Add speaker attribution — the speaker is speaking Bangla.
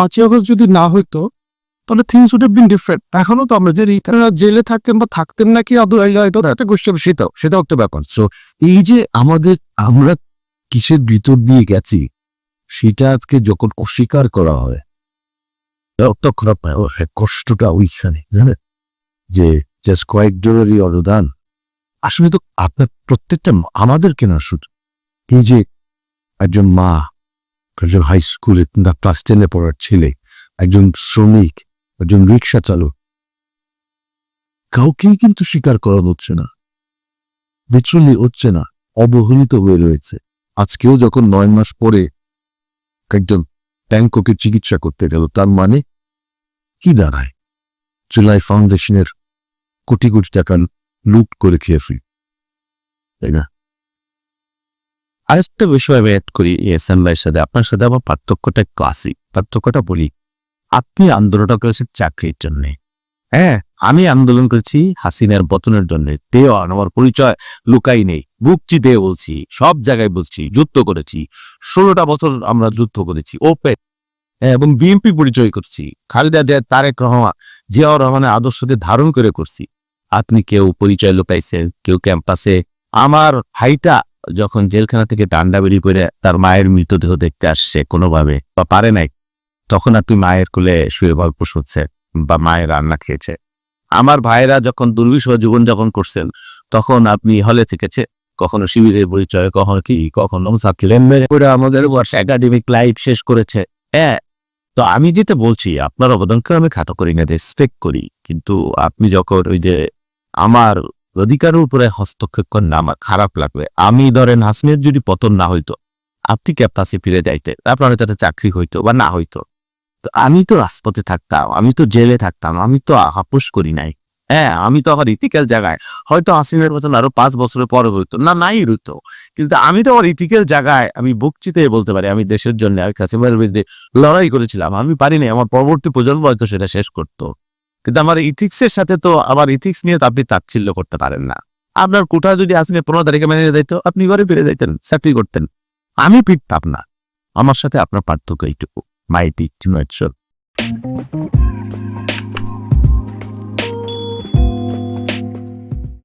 Speaker 1: 5ই আগস্ট যদি না হইতো তাহলে things would have been different. এখনো তো আমরা যে জেলে থাকতেন বা থাকতেন নাকি আদৌ এটা একটা কোশ্চেন।
Speaker 2: সেটাও একটা ব্যাপার। সো এই যে আমরা কিসের ভিতর দিয়ে গেছি সেটা আজকে যখন অস্বীকার করা হয় তখন কষ্টটা ওইখানে, জানেন, যে জাস্ট কয়েকজনেরই অনুদান আসলে তো আপনার প্রত্যেকটা আমাদেরকে না, শুধু এই যে একজন মা, একজন হাই স্কুলে ক্লাস 10-এ পড়ার ছেলে, একজন শ্রমিক, একজন রিক্সা চালক, কাউকেই কিন্তু স্বীকার করা হচ্ছে না, লিটারালি হচ্ছে না, অবহেলিত হয়ে রয়েছে। আজকেও যখন 9 মাস পরে একজন ব্যাংককে চিকিৎসা করতে গেল, তার মানে কি দাঁড়ায়? জুলাই ফাউন্ডেশনের কোটি কোটি টাকা লুট করে খেয়ে ফেলি, তাই না?
Speaker 3: আরেকটা বিষয় আমি অ্যাড করি এহসান ভাইয়ের সাথে, আপনার সাথে আমার পার্থক্যটা একটু আসি। পার্থক্যটা বলি, আপনি আন্দোলনটা করেছেন চাকরির জন্য, হ্যাঁ, আমি আন্দোলন করেছি হাসিনার পতনের জন্য। তেও আমার পরিচয় লুকাই নেই, বুক চিতে বলছি, সব জায়গায় বলছি, যুদ্ধ করেছি, 16টা বছর আমরা যুদ্ধ করেছি ওপেন, এবং বিএনপি পরিচয় করছি, খালেদা জিয়া, তারেক রহমান, জিয়াউর রহমানের আদর্শকে ধারণ করে করছি। আপনি কেউ পরিচয় লুকাইছেন, কেউ ক্যাম্পাসে। আমার ভাইটা যখন জেলখানা থেকে ডান্ডা বেরি করে তার মায়ের মৃতদেহ দেখতে আসছে কোনোভাবে, বা পারে নাই, তখন আপনি মায়ের কোলে শুয়ে গল্প শুনছেন বা মায়ের রান্না খেয়েছে। আমার ভাইরা যখন দুর্বিষহ জীবনযাপন করছেন তখন আপনি হলে থেকেছে, কখনো শিবিরের পরিচয়, কখনো কি, কখনো করে আমাদের একাডেমিক লাইফ শেষ করেছে। হ্যাঁ, তো আমি যেটা বলছি, আপনার অবদানকে আমি খাটো করি না, রেসপেক্ট করি, কিন্তু আপনি যখন ওই যে আমার অধিকারের উপরে হস্তক্ষেপ করেন, আমার খারাপ লাগবে। আমি ধরেন হাসিনের যদি পতন না হইতো, আপনি ক্যাম্পাসে ফিরে যাইতে, আপনার হয়তো একটা চাকরি হইতো বা না হইতো, তো আমি তো রাজপথে থাকতাম, আমি তো জেলে থাকতাম, আমি তো আপোষ করি নাই। হ্যাঁ, আমি তো আমার ইথিক্যাল জায়গায়, হয়তো হাসিনের পতন আরো 5 বছরের পরে হইতো না, নাই হইতো, কিন্তু আমি তো আমার ইথিক্যাল জায়গায় আমি বুক চিতে বলতে পারি আমি দেশের জন্য কাসিমের বিরুদ্ধে লড়াই করেছিলাম। আমি পারিনি, আমার পরবর্তী প্রজন্ম হয়তো সেটা শেষ করতো, কিন্তু আমার ইথিক্সের সাথে তো আমার ইথিক্স নিয়ে তো আপনি তাচ্ছিল্য করতে পারেন না। আপনার কোঠা যদি হাসিনের 15 তারিখে মেনে যাইতো, আপনি ঘরে ফিরে যাইতেন, চাকরি করতেন, আমি ফিরতাম না। আমার সাথে আপনার পার্থক্য এইটুকু, মাই টি